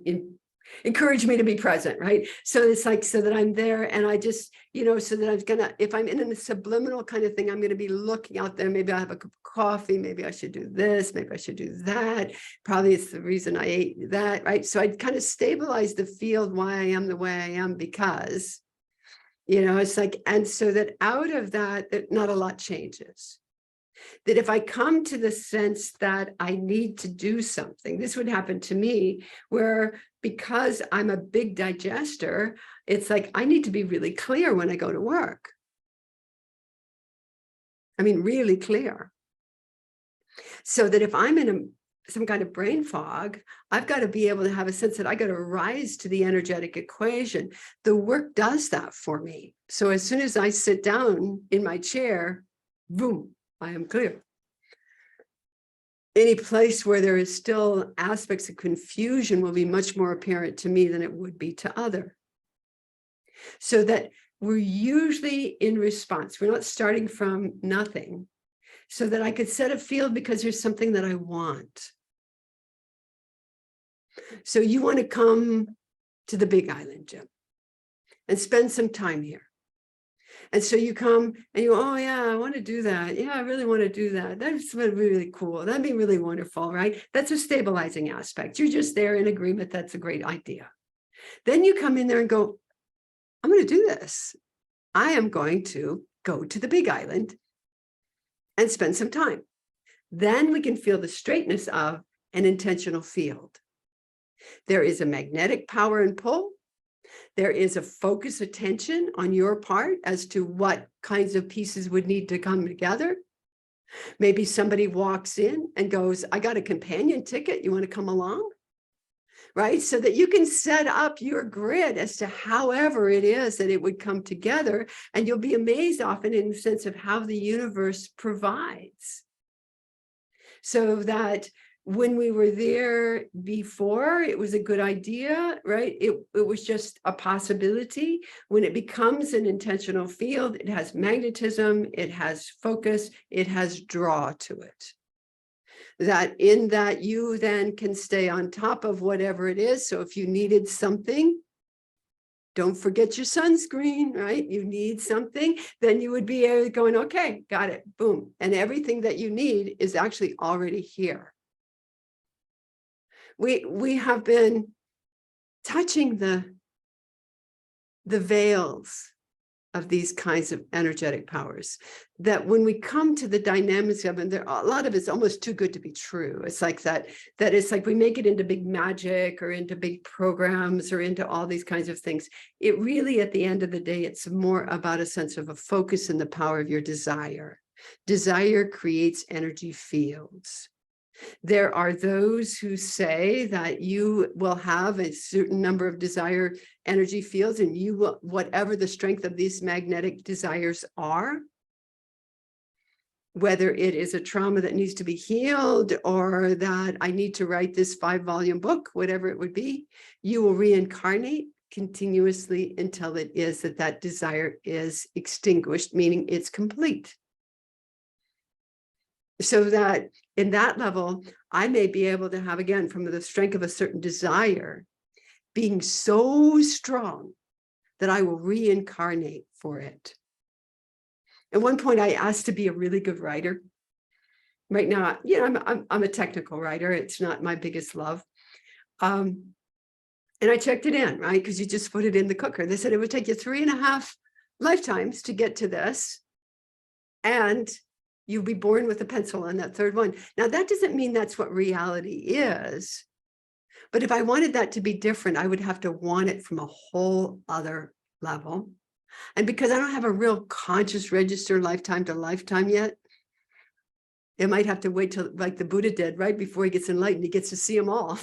encourage me to be present, right? So it's so that I'm there and I just, so that I'm if I'm in a subliminal kind of thing, I'm going to be looking out there. Maybe I have a cup of coffee. Maybe I should do this. Maybe I should do that. Probably it's the reason I ate that, right? So I'd kind of stabilize the field why I am the way I am because It's like, and so that out of that, that not a lot changes. That if I come to the sense that I need to do something, this would happen to me, where because I'm a big digester, it's like I need to be really clear when I go to work. I mean, really clear. So that if I'm in some kind of brain fog, I've got to be able to have a sense that I got to rise to the energetic equation. The work does that for me. So as soon as I sit down in my chair, boom, I am clear. Any place where there is still aspects of confusion will be much more apparent to me than it would be to other. So that we're usually in response. We're not starting from nothing. So that I could set a field because there's something that I want. So you want to come to the Big Island, Jim, and spend some time here. And so you come and you, oh yeah, I want to do that. Yeah, I really want to do that. That's really cool. That'd be really wonderful, right? That's a stabilizing aspect. You're just there in agreement. That's a great idea. Then you come in there and go, I'm going to do this. I am going to go to the Big Island and spend some time. Then we can feel the straightness of an intentional field. There is a magnetic power and pull. There is a focus attention on your part as to what kinds of pieces would need to come together. Maybe somebody walks in and goes, I got a companion ticket. You want to come along? Right? So that you can set up your grid as to however it is that it would come together. And you'll be amazed often in the sense of how the universe provides. So that when we were there before, it was a good idea, right? It was just a possibility. When it becomes an intentional field, it has magnetism, it has focus, it has draw to it. That in that you then can stay on top of whatever it is. So if you needed something, don't forget your sunscreen, right? You need something, then you would be going, okay, got it, boom. And everything that you need is actually already here. We have been touching the veils of these kinds of energetic powers, that when we come to the dynamics of, and there a lot of it's almost too good to be true. It's like that it's like we make it into big magic or into big programs or into all these kinds of things. It really, at the end of the day, it's more about a sense of a focus and the power of your desire. Desire creates energy fields. There are those who say that you will have a certain number of desire energy fields, and you will, whatever the strength of these magnetic desires are, whether it is a trauma that needs to be healed or that I need to write this 5-volume book, whatever it would be, you will reincarnate continuously until it is that desire is extinguished, meaning it's complete. So that in that level, I may be able to have, again, from the strength of a certain desire, being so strong that I will reincarnate for it. At one point, I asked to be a really good writer. Right now, I'm a technical writer. It's not my biggest love. And I checked it in, right? Because you just put it in the cooker. They said it would take you 3.5 lifetimes to get to this. And you'll be born with a pencil on that third one. Now, that doesn't mean that's what reality is. But if I wanted that to be different, I would have to want it from a whole other level. And because I don't have a real conscious register lifetime to lifetime yet, it might have to wait till, like the Buddha did, right before he gets enlightened, he gets to see them all.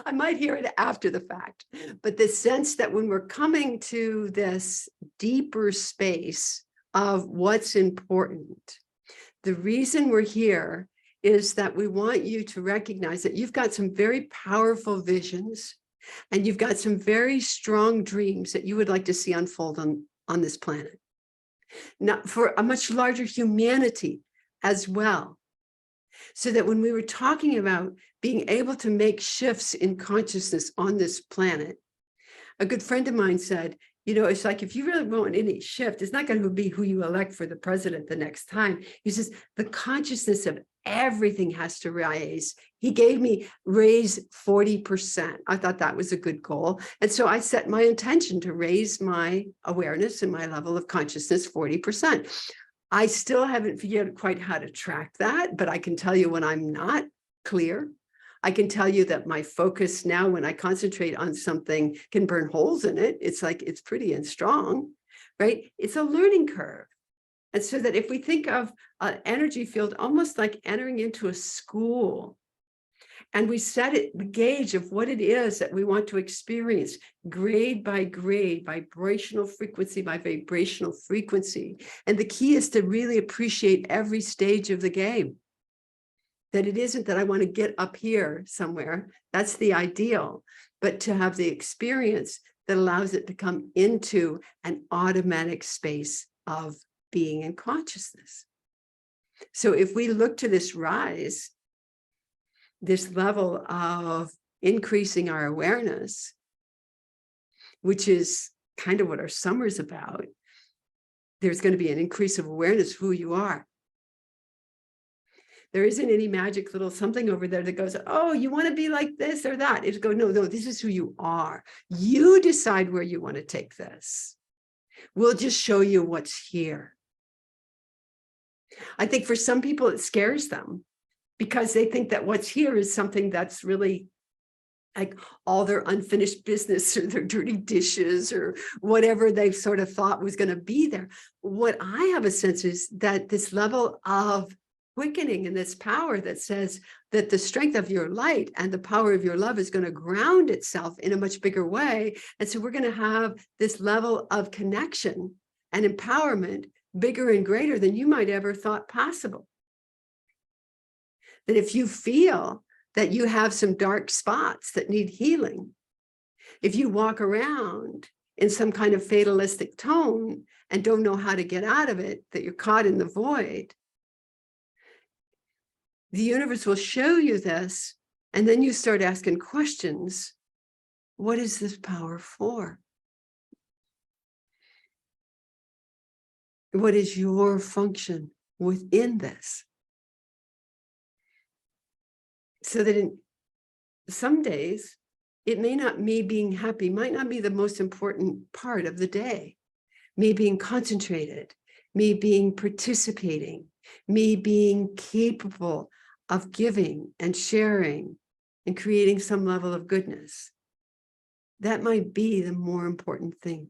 I might hear it after the fact. But the sense that when we're coming to this deeper space of what's important, the reason we're here is that we want you to recognize that you've got some very powerful visions and you've got some very strong dreams that you would like to see unfold on this planet. Now, for a much larger humanity as well. So that when we were talking about being able to make shifts in consciousness on this planet, a good friend of mine said, it's like, if you really want any shift, it's not going to be who you elect for the president the next time. He says, the consciousness of everything has to rise. He gave me raise 40%. I thought that was a good goal. And so I set my intention to raise my awareness and my level of consciousness 40%. I still haven't figured out quite how to track that, but I can tell you when I'm not clear. I can tell you that my focus now, when I concentrate on something, can burn holes in it. It's like, it's pretty and strong, right? It's a learning curve. And so that if we think of an energy field almost like entering into a school, and we set it, the gauge of what it is that we want to experience, grade by grade, vibrational frequency by vibrational frequency. And the key is to really appreciate every stage of the game. That it isn't that I want to get up here somewhere. That's the ideal, but to have the experience that allows it to come into an automatic space of being in consciousness. So if we look to this rise, this level of increasing our awareness, which is kind of what our summer's about, there's going to be an increase of awareness of who you are. There isn't any magic little something over there that goes, oh, you want to be like this or that. It's go, no, this is who you are. You decide where you want to take this. We'll just show you what's here. I think for some people, it scares them because they think that what's here is something that's really like all their unfinished business or their dirty dishes or whatever they've sort of thought was going to be there. What I have a sense is that this level of quickening and this power that says that the strength of your light and the power of your love is going to ground itself in a much bigger way. And so we're going to have this level of connection and empowerment bigger and greater than you might ever thought possible. That if you feel that you have some dark spots that need healing, if you walk around in some kind of fatalistic tone and don't know how to get out of it, that you're caught in the void, the universe will show you this, and then you start asking questions. What is this power for? What is your function within this? So that in some days, it may not, me being happy might not be the most important part of the day. Me being concentrated, me being participating, me being capable of giving and sharing and creating some level of goodness. That might be the more important thing.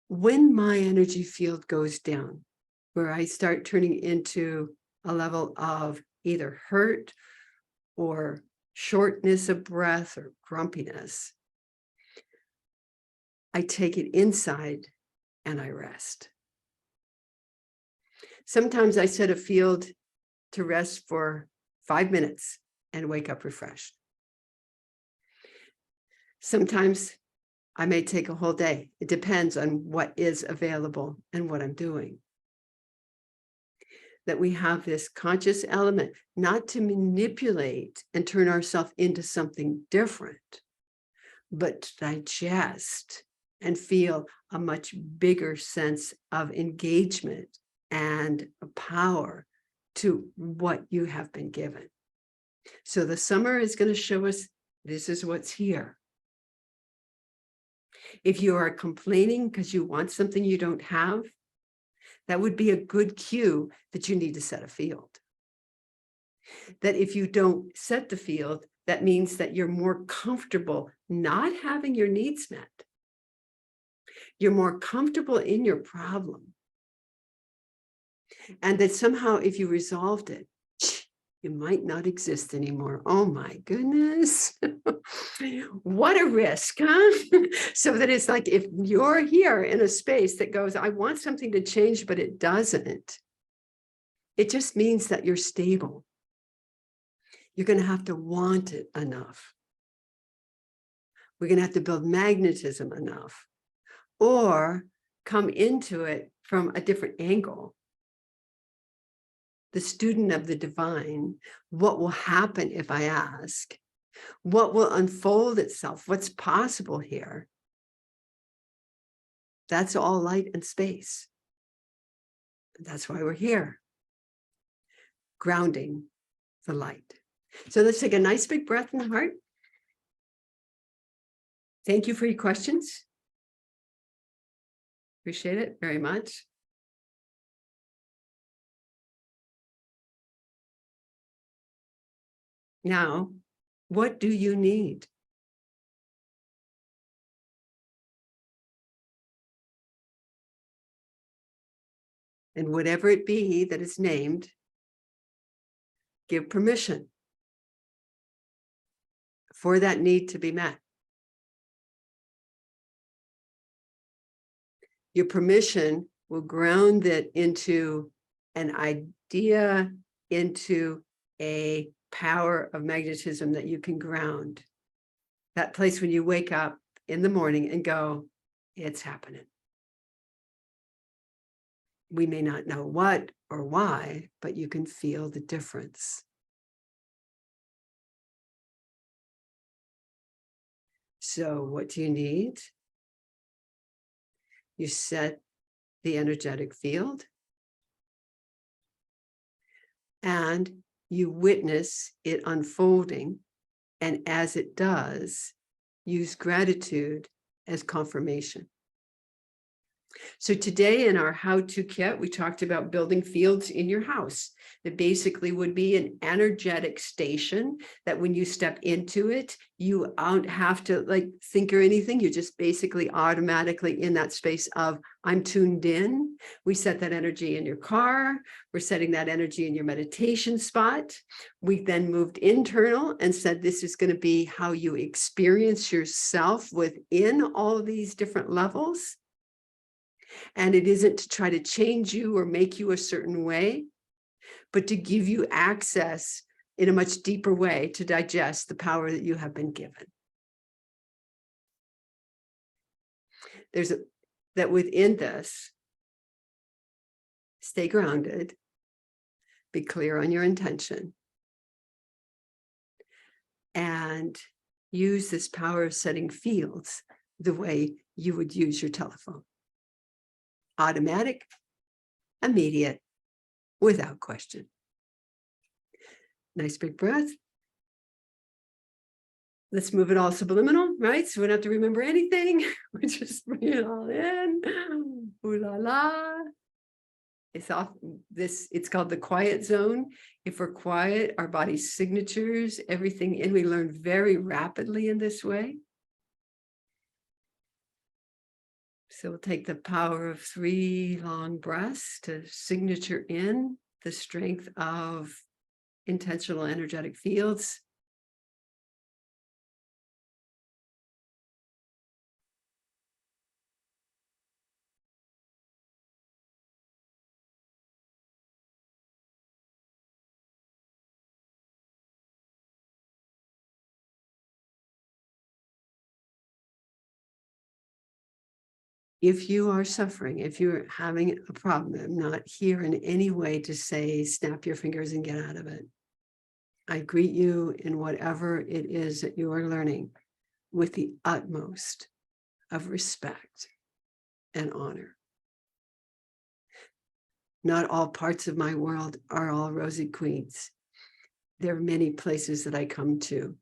When my energy field goes down, where I start turning into a level of either hurt or shortness of breath or grumpiness, I take it inside and I rest. Sometimes I set a field to rest for 5 minutes and wake up refreshed. Sometimes I may take a whole day. It depends on what is available and what I'm doing. That we have this conscious element, not to manipulate and turn ourselves into something different, but to digest and feel a much bigger sense of engagement and power to what you have been given. So the summer is going to show us this is what's here. If you are complaining because you want something you don't have, that would be a good cue that you need to set a field. That if you don't set the field, that means that you're more comfortable not having your needs met. You're more comfortable in your problem. And that somehow if you resolved it, you might not exist anymore. Oh my goodness. What a risk, huh? So that it's like, if you're here in a space that goes, I want something to change, but it doesn't, it just means that you're stable. You're going to have to want it enough. We're going to have to build magnetism enough, or come into it from a different angle. The student of the divine, what will happen if I ask? What will unfold itself? What's possible here? That's all light and space. That's why we're here. Grounding the light. So let's take a nice big breath in the heart. Thank you for your questions. Appreciate it very much. Now, what do you need? And whatever it be that is named, give permission for that need to be met. Your permission will ground it into an idea, into a power of magnetism that you can ground. That place when you wake up in the morning and go, it's happening. We may not know what or why, but you can feel the difference. So what do you need? You set the energetic field and you witness it unfolding. And as it does, use gratitude as confirmation. So today in our how-to kit, we talked about building fields in your house. That basically would be an energetic station that when you step into it, you don't have to like think or anything. You're just basically automatically in that space of I'm tuned in. We set that energy in your car. We're setting that energy in your meditation spot. We then moved internal and said this is going to be how you experience yourself within all these different levels. And it isn't to try to change you or make you a certain way, but to give you access in a much deeper way to digest the power that you have been given. That within this, stay grounded, be clear on your intention, and use this power of setting fields the way you would use your telephone. Automatic, immediate, without question. Nice big breath. Let's move it all subliminal, right? So we don't have to remember anything. We just bring it all in. Ooh la la. It's off this, it's called the quiet zone. If we're quiet, our body's signatures, everything, and we learn very rapidly in this way. So we'll take the power of 3 long breaths to signature in the strength of intentional energetic fields. If you are suffering, if you're having a problem, I'm not here in any way to say, snap your fingers and get out of it. I greet you in whatever it is that you are learning with the utmost of respect and honor. Not all parts of my world are all rosy queens. There are many places that I come to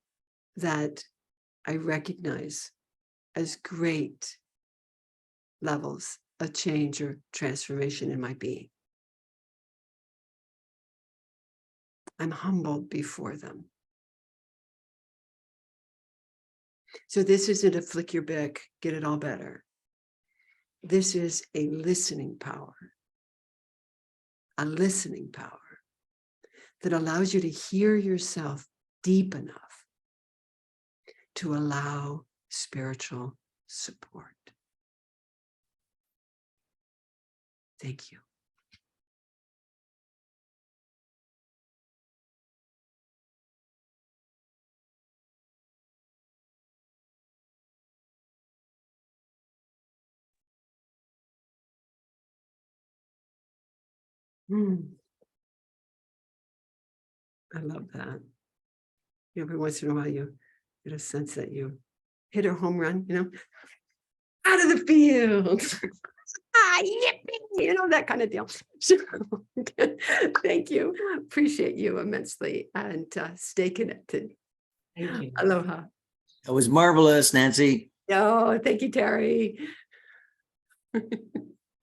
that I recognize as great levels of change or transformation in my being. I'm humbled before them. So this isn't a flick your bick, get it all better. This is a listening power that allows you to hear yourself deep enough to allow spiritual support. Thank you. I love that. Every once in a while, you get a sense that you hit a home run, out of the field. yippee, you know, that kind of deal. So, thank you. Appreciate you immensely, and stay connected. Thank you. Aloha. It was marvelous, Nancy. Oh, thank you, Terry.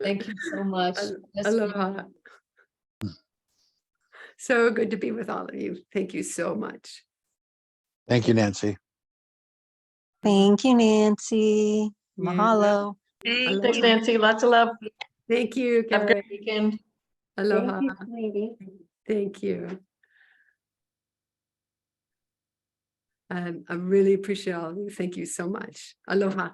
Thank you so much. Yes, Aloha. So good to be with all of you. Thank you so much. Thank you, Nancy. Thank you, Nancy. Yeah. Mahalo. Hey, thanks, Nancy. Lots of love. Thank you, Have a Carrie. good weekend. Aloha. Thank you. I really appreciate all of you. Thank you so much. Aloha.